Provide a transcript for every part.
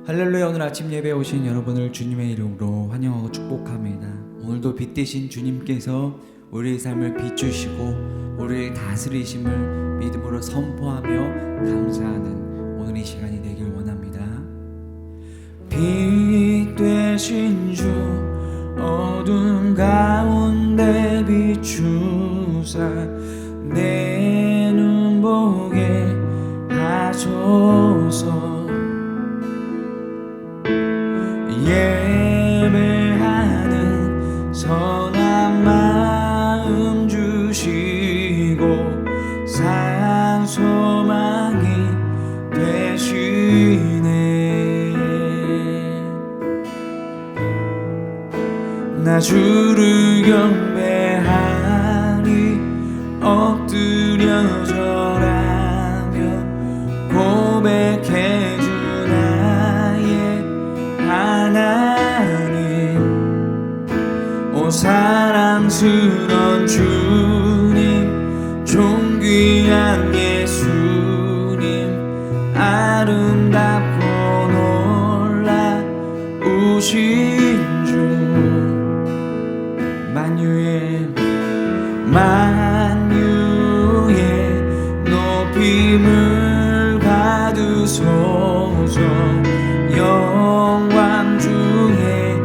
할렐루야. 오늘 아침 예배에 오신 여러분을 주님의 이름으로 환영하고 축복합니다. 오늘도 빛 되신 주님께서 우리의 삶을 비추시고 우리의 다스리심을 믿음으로 선포하며 감사하는 오늘 이 시간이 되길 원합니다. 빛 되신 주 어둠 가운데 비추사 내 눈 보게 하소서. 예배하는 선한 마음 주시고 산 소망이 되시네. 나 주를 경배하리 엎드려 절하며 고백해 주 나의 하나님. 오 사랑스런 주님 존귀한 예수님 아름답고 놀라우신 주 만유의 높임을 받으소서. 영광 중에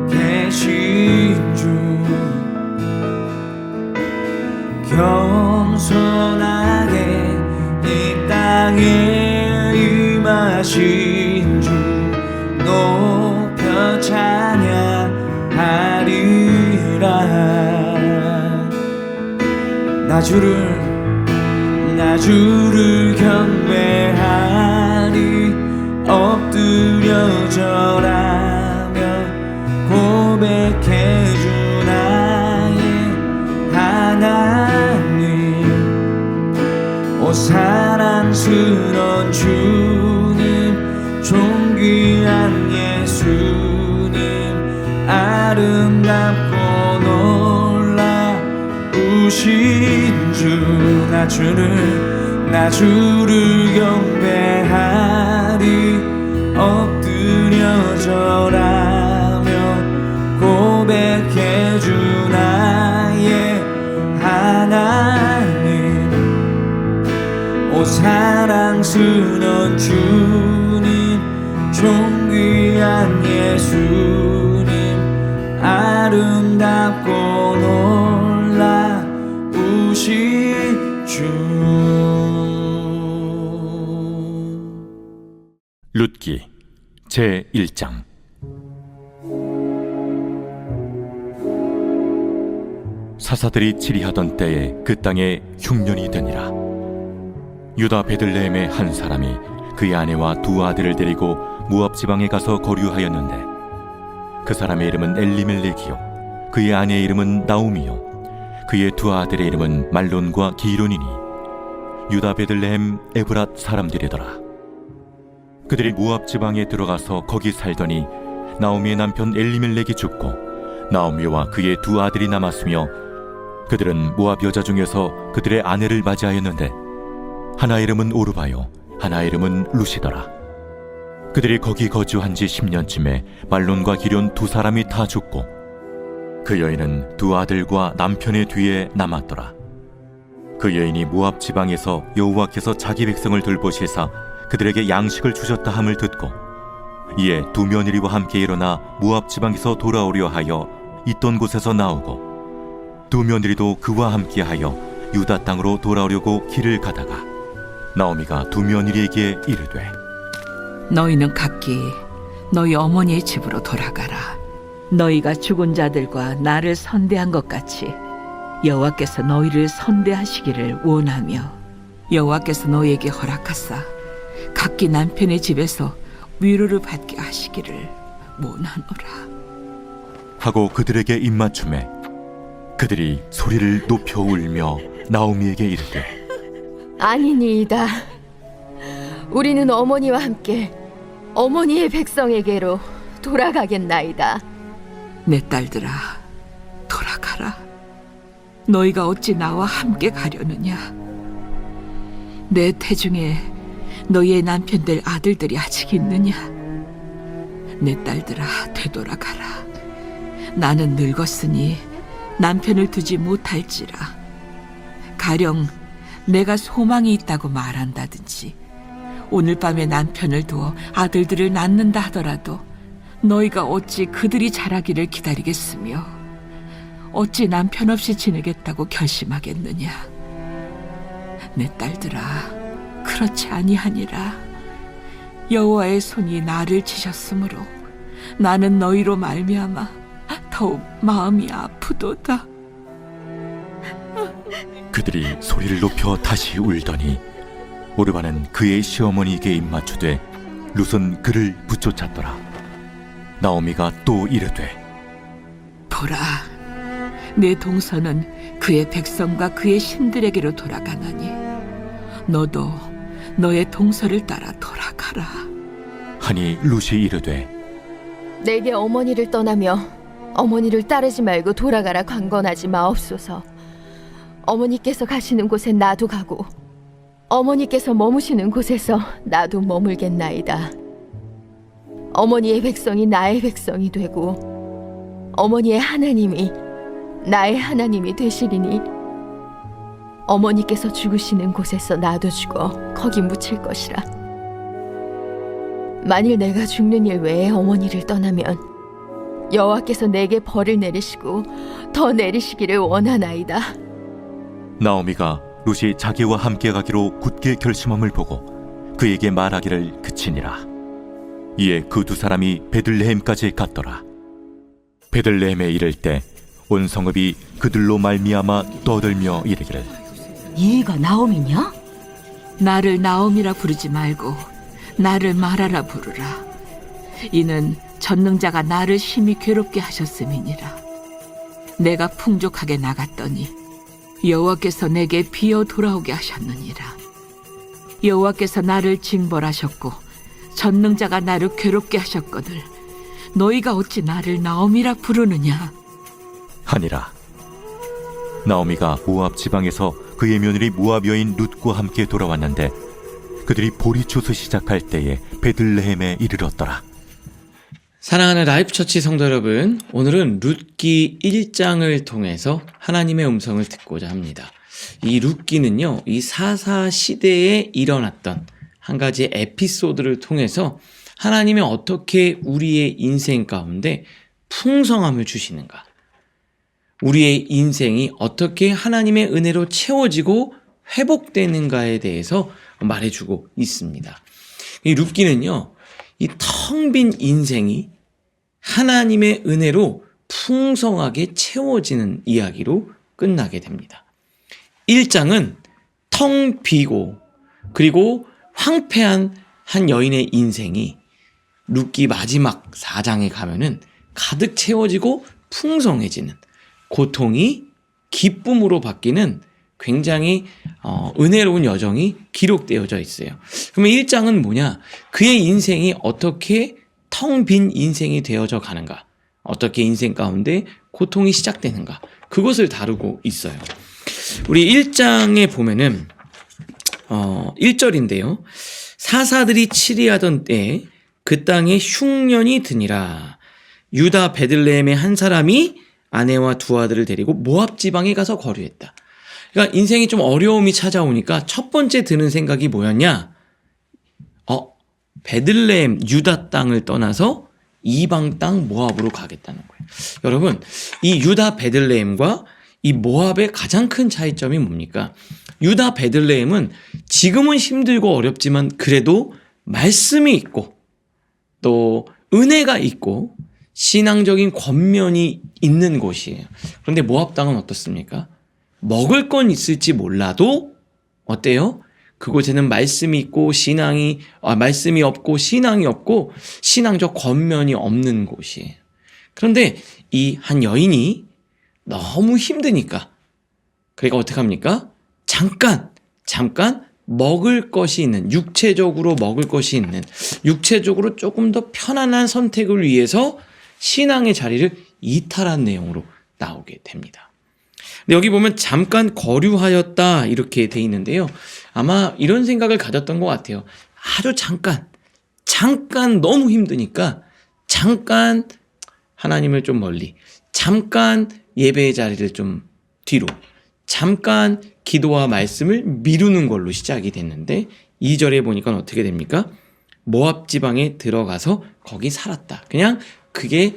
계신 주 겸손하게 이 땅에 임하신 주 높여 찬양하리라. 나 주를 경배하리 엎드려 절하며 고백해 주 나의 하나님. 오 사랑스런 주님 존귀한 예수님 아름답고 놀라우신 주. 나 주를 경배하리 엎드려 절하며 고백해 주 나의 하나님. 오 사랑스런 주님 존귀한 예수님 아름답고 놀라우신 주. 룻기 제1장. 사사들이 치리하던 때에 그 땅에 흉년이 되니라. 유다 베들레헴의 한 사람이 그의 아내와 두 아들을 데리고 모압 지방에 가서 거류하였는데 그 사람의 이름은 엘리멜렉이요 그의 아내의 이름은 나오미요 그의 두 아들의 이름은 말론과 기론이니 유다 베들레헴 에브랏 사람들이더라. 그들이 모압 지방에 들어가서 거기 살더니 나오미의 남편 엘리멜렉이 죽고 나오미와 그의 두 아들이 남았으며 그들은 모압 여자 중에서 그들의 아내를 맞이하였는데 하나 이름은 오르바요 하나 이름은 루시더라. 그들이 거기 거주한 지 10년쯤에 말론과 기론 두 사람이 다 죽고 그 여인은 두 아들과 남편의 뒤에 남았더라. 그 여인이 모압 지방에서 여호와께서 자기 백성을 돌보시사 그들에게 양식을 주셨다 함을 듣고 이에 두 며느리와 함께 일어나 모압 지방에서 돌아오려 하여 있던 곳에서 나오고 두 며느리도 그와 함께 하여 유다 땅으로 돌아오려고 길을 가다가 나오미가 두 며느리에게 이르되 너희는 각기 너희 어머니의 집으로 돌아가라. 너희가 죽은 자들과 나를 선대한 것 같이 여호와께서 너희를 선대하시기를 원하며 여호와께서 너희에게 허락하사 각기 남편의 집에서 위로를 받게 하시기를 원하노라 하고 그들에게 입맞춤에 그들이 소리를 높여 울며 나오미에게 이르되 아니니이다. 우리는 어머니와 함께 어머니의 백성에게로 돌아가겠나이다. 내 딸들아 돌아가라. 너희가 어찌 나와 함께 가려느냐. 내 태중에 너희의 남편들 아들들이 아직 있느냐. 내 딸들아, 되돌아가라. 나는 늙었으니 남편을 두지 못할지라. 가령 내가 소망이 있다고 말한다든지 오늘 밤에 남편을 두어 아들들을 낳는다 하더라도 너희가 어찌 그들이 자라기를 기다리겠으며 어찌 남편 없이 지내겠다고 결심하겠느냐. 내 딸들아, 그렇지 아니하니라. 여호와의 손이 나를 치셨으므로 나는 너희로 말미암아 더욱 마음이 아프도다. 그들이 소리를 높여 다시 울더니 오르바는 그의 시어머니에게 입맞추되 룻은 그를 붙쫓았더라. 나오미가 또 이르되 보라, 내 동서는 그의 백성과 그의 신들에게로 돌아가나니 너도 너의 동서를 따라 돌아가라. 하니 룻이 이르되 내게 어머니를 떠나며 어머니를 따르지 말고 돌아가라 강건하지 마옵소서. 어머니께서 가시는 곳에 나도 가고 어머니께서 머무시는 곳에서 나도 머물겠나이다. 어머니의 백성이 나의 백성이 되고 어머니의 하나님이 나의 하나님이 되시리니 어머니께서 죽으시는 곳에서 나도 죽어 거기 묻힐 것이라. 만일 내가 죽는 일 외에 어머니를 떠나면 여호와께서 내게 벌을 내리시고 더 내리시기를 원하나이다. 나오미가 룻이 자기와 함께 가기로 굳게 결심함을 보고 그에게 말하기를 그치니라. 이에 그 두 사람이 베들레헴까지 갔더라. 베들레헴에 이를 때 온 성읍이 그들로 말미암아 떠들며 이르기를 얘가 나옴이냐? 나를 나옴이라 부르지 말고 나를 마라라 부르라. 이는 전능자가 나를 심히 괴롭게 하셨음이니라. 내가 풍족하게 나갔더니 여호와께서 내게 비어 돌아오게 하셨느니라. 여호와께서 나를 징벌하셨고 전능자가 나를 괴롭게 하셨거늘 너희가 어찌 나를 나옴이라 부르느냐. 하니라. 나오미가 모압 지방에서 그의 며느리 모압 여인 룻과 함께 돌아왔는데 그들이 보리추수 시작할 때에 베들레헴에 이르렀더라. 사랑하는 라이프처치 성도 여러분, 오늘은 룻기 1장을 통해서 하나님의 음성을 듣고자 합니다. 이 룻기는요, 이 사사 시대에 일어났던 한 가지 에피소드를 통해서 하나님이 어떻게 우리의 인생 가운데 풍성함을 주시는가, 우리의 인생이 어떻게 하나님의 은혜로 채워지고 회복되는가에 대해서 말해주고 있습니다. 이 룻기는요, 이 텅 빈 인생이 하나님의 은혜로 풍성하게 채워지는 이야기로 끝나게 됩니다. 1장은 텅 비고 그리고 황폐한 한 여인의 인생이 룻기 마지막 4장에 가면은 가득 채워지고 풍성해지는, 고통이 기쁨으로 바뀌는 굉장히 은혜로운 여정이 기록되어져 있어요. 그러면 1장은 뭐냐? 그의 인생이 어떻게 텅 빈 인생이 되어져 가는가, 어떻게 인생 가운데 고통이 시작되는가, 그것을 다루고 있어요. 우리 1장에 보면은 1절인데요. 사사들이 치리하던 때에 그 땅에 흉년이 드니라. 유다 베들레헴의 한 사람이 아내와 두 아들을 데리고 모압 지방에 가서 거류했다. 그러니까 인생이 좀 어려움이 찾아오니까 첫 번째 드는 생각이 뭐였냐? 베들레헴 유다 땅을 떠나서 이방 땅 모압으로 가겠다는 거예요. 여러분, 이 유다 베들레헴과 이 모압의 가장 큰 차이점이 뭡니까? 유다 베들레헴은 지금은 힘들고 어렵지만 그래도 말씀이 있고 또 은혜가 있고 신앙적인 권면이 있는 곳이에요. 그런데 모압 땅은 어떻습니까? 먹을 건 있을지 몰라도 어때요? 그곳에는 말씀이 있고 말씀이 없고 신앙이 없고 신앙적 권면이 없는 곳이에요. 그런데 이 한 여인이 너무 힘드니까, 그러니까 어떻게 합니까? 잠깐 먹을 것이 있는, 육체적으로 먹을 것이 있는, 육체적으로 조금 더 편안한 선택을 위해서 신앙의 자리를 이탈한 내용으로 나오게 됩니다. 근데 여기 보면 잠깐 거류하였다 이렇게 돼 있는데요. 아마 이런 생각을 가졌던 것 같아요. 아주 잠깐 너무 힘드니까 잠깐 하나님을 좀 멀리, 잠깐 예배의 자리를 좀 뒤로, 잠깐 기도와 말씀을 미루는 걸로 시작이 됐는데 2절에 보니까 어떻게 됩니까? 모압 지방에 들어가서 거기 살았다. 그냥 그게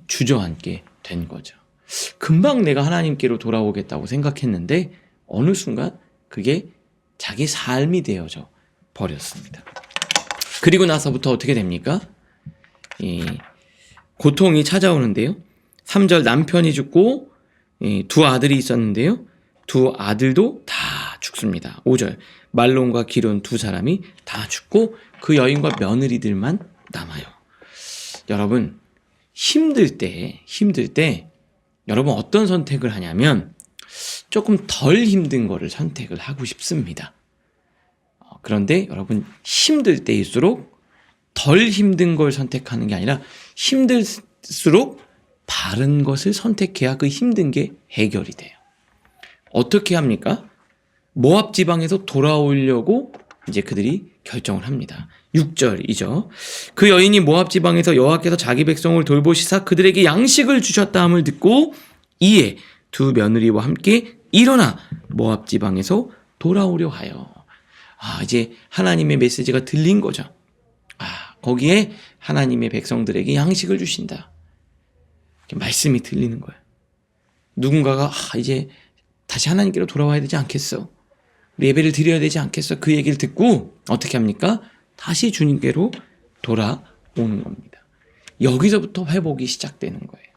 주저앉게 된 거죠. 금방 내가 하나님께로 돌아오겠다고 생각했는데 어느 순간 그게 자기 삶이 되어져 버렸습니다. 그리고 나서부터 어떻게 됩니까? 고통이 찾아오는데요. 3절 남편이 죽고 두 아들이 있었는데요. 두 아들도 다 죽습니다. 5절 말론과 기론 두 사람이 다 죽고 그 여인과 며느리들만 남아요. 여러분 힘들 때 여러분 어떤 선택을 하냐면 조금 덜 힘든 거를 선택을 하고 싶습니다. 그런데 여러분 힘들 때일수록 덜 힘든 걸 선택하는 게 아니라 힘들수록 바른 것을 선택해야 그 힘든 게 해결이 돼요. 어떻게 합니까? 모압 지방에서 돌아오려고 이제 그들이 결정을 합니다. 6절이죠. 그 여인이 모압 지방에서 여호와께서 자기 백성을 돌보시사 그들에게 양식을 주셨다함을 듣고 이에 두 며느리와 함께 일어나 모압 지방에서 돌아오려 하여. 이제 하나님의 메시지가 들린 거죠. 거기에 하나님의 백성들에게 양식을 주신다. 말씀이 들리는 거예요. 누군가가 이제 다시 하나님께로 돌아와야 되지 않겠어? 우리 예배를 드려야 되지 않겠어? 그 얘기를 듣고 어떻게 합니까? 다시 주님께로 돌아오는 겁니다. 여기서부터 회복이 시작되는 거예요.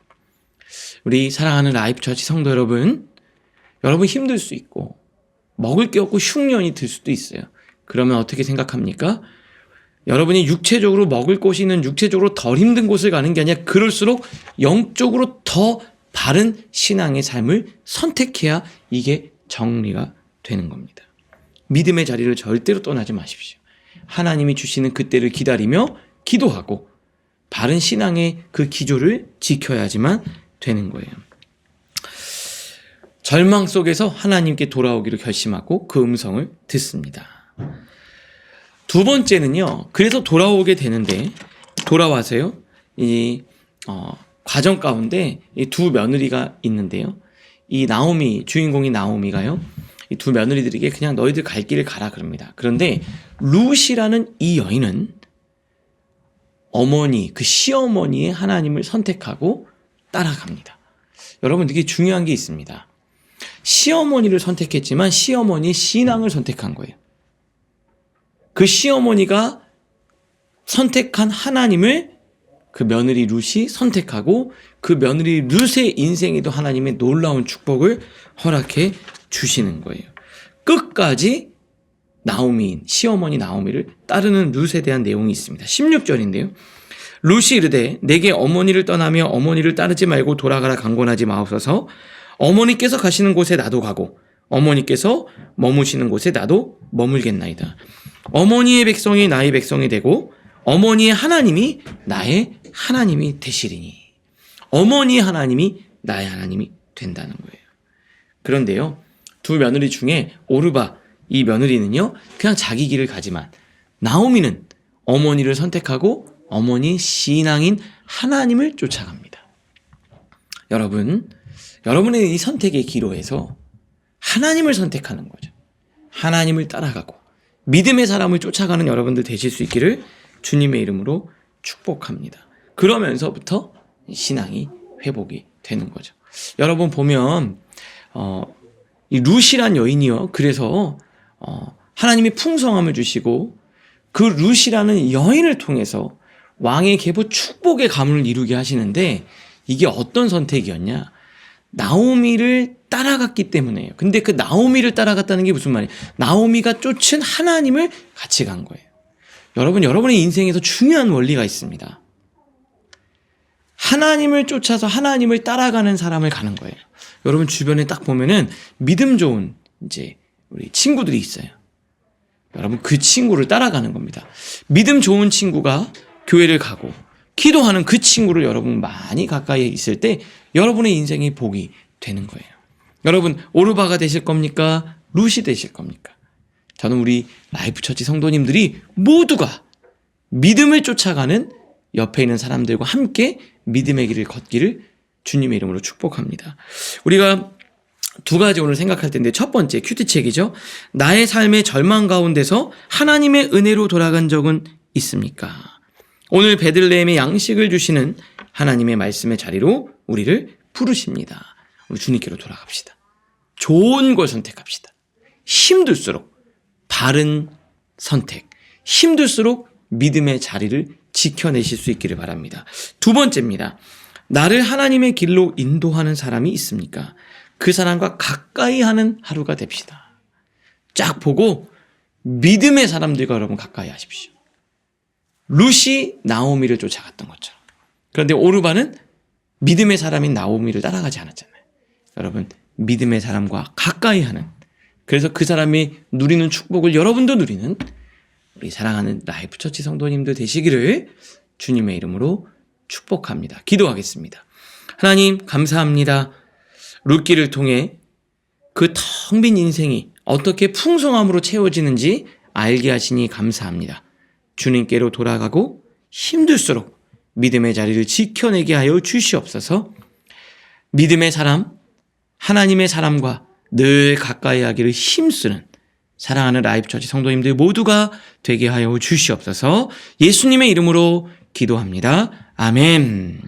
우리 사랑하는 라이프처치 성도 여러분, 여러분 힘들 수 있고 먹을 게 없고 흉년이 들 수도 있어요. 그러면 어떻게 생각합니까? 여러분이 육체적으로 먹을 곳이 있는 육체적으로 덜 힘든 곳을 가는 게 아니라 그럴수록 영적으로 더 바른 신앙의 삶을 선택해야 이게 정리가 되는 겁니다. 믿음의 자리를 절대로 떠나지 마십시오. 하나님이 주시는 그때를 기다리며 기도하고 바른 신앙의 그 기조를 지켜야지만 되는 거예요. 절망 속에서 하나님께 돌아오기로 결심하고 그 음성을 듣습니다. 두 번째는요. 그래서 돌아오게 되는데 돌아와서요. 이 과정 가운데 이 두 며느리가 있는데요. 이 나오미 주인공이 나오미가요. 이 두 며느리들에게 그냥 너희들 갈 길을 가라 그럽니다. 그런데 룻이라는 이 여인은 어머니 그 시어머니의 하나님을 선택하고 따라갑니다. 여러분 되게 중요한 게 있습니다. 시어머니를 선택했지만 시어머니의 신앙을 선택한 거예요. 그 시어머니가 선택한 하나님을 그 며느리 룻이 선택하고 그 며느리 룻의 인생에도 하나님의 놀라운 축복을 허락해 주시는 거예요. 끝까지 나오미인 시어머니 나오미를 따르는 룻에 대한 내용이 있습니다. 16절인데요. 룻이 이르되 내게 어머니를 떠나며 어머니를 따르지 말고 돌아가라 강권하지 마옵소서. 어머니께서 가시는 곳에 나도 가고 어머니께서 머무시는 곳에 나도 머물겠나이다. 어머니의 백성이 나의 백성이 되고 어머니의 하나님이 나의 하나님이 되시리니. 어머니의 하나님이 나의 하나님이 된다는 거예요. 그런데요. 두 며느리 중에 오르바 이 며느리는요. 그냥 자기 길을 가지만 나오미는 어머니를 선택하고 어머니 신앙인 하나님을 쫓아갑니다. 여러분의 이 선택의 기로에서 하나님을 선택하는 거죠. 하나님을 따라가고 믿음의 사람을 쫓아가는 여러분들 되실 수 있기를 주님의 이름으로 축복합니다. 그러면서부터 신앙이 회복이 되는 거죠. 여러분 보면 이 룻이란 여인이요. 그래서 하나님이 풍성함을 주시고 그 룻이라는 여인을 통해서 왕의 계보 축복의 가문을 이루게 하시는데 이게 어떤 선택이었냐? 나오미를 따라갔기 때문에요. 근데 그 나오미를 따라갔다는 게 무슨 말이에요? 나오미가 쫓은 하나님을 같이 간 거예요. 여러분의 인생에서 중요한 원리가 있습니다. 하나님을 쫓아서 하나님을 따라가는 사람을 가는 거예요. 여러분 주변에 딱 보면은 믿음 좋은 이제 우리 친구들이 있어요. 여러분 그 친구를 따라가는 겁니다. 믿음 좋은 친구가 교회를 가고 기도하는 그 친구를 여러분 많이 가까이 있을 때 여러분의 인생이 복이 되는 거예요. 여러분 오르바가 되실 겁니까? 룻이 되실 겁니까? 저는 우리 라이프처치 성도님들이 모두가 믿음을 쫓아가는 옆에 있는 사람들과 함께 믿음의 길을 걷기를 주님의 이름으로 축복합니다. 우리가 두 가지 오늘 생각할 텐데, 첫 번째 큐티책이죠. 나의 삶의 절망 가운데서 하나님의 은혜로 돌아간 적은 있습니까? 오늘 베들레헴의 양식을 주시는 하나님의 말씀의 자리로 우리를 부르십니다. 우리 주님께로 돌아갑시다. 좋은 걸 선택합시다. 힘들수록 바른 선택, 힘들수록 믿음의 자리를 지켜내실 수 있기를 바랍니다. 두 번째입니다. 나를 하나님의 길로 인도하는 사람이 있습니까? 그 사람과 가까이 하는 하루가 됩시다. 쫙 보고 믿음의 사람들과 여러분 가까이 하십시오. 룻이 나오미를 쫓아갔던 것처럼. 그런데 오르바는 믿음의 사람인 나오미를 따라가지 않았잖아요. 여러분, 믿음의 사람과 가까이 하는, 그래서 그 사람이 누리는 축복을 여러분도 누리는 우리 사랑하는 라이프 처치 성도님들 되시기를 주님의 이름으로 축복합니다. 기도하겠습니다. 하나님 감사합니다. 룻기를 통해 그 텅 빈 인생이 어떻게 풍성함으로 채워지는지 알게 하시니 감사합니다. 주님께로 돌아가고 힘들수록 믿음의 자리를 지켜내게 하여 주시옵소서. 믿음의 사람, 하나님의 사람과 늘 가까이 하기를 힘쓰는 사랑하는 라이프처치 성도님들 모두가 되게 하여 주시옵소서. 예수님의 이름으로 기도합니다. 아멘.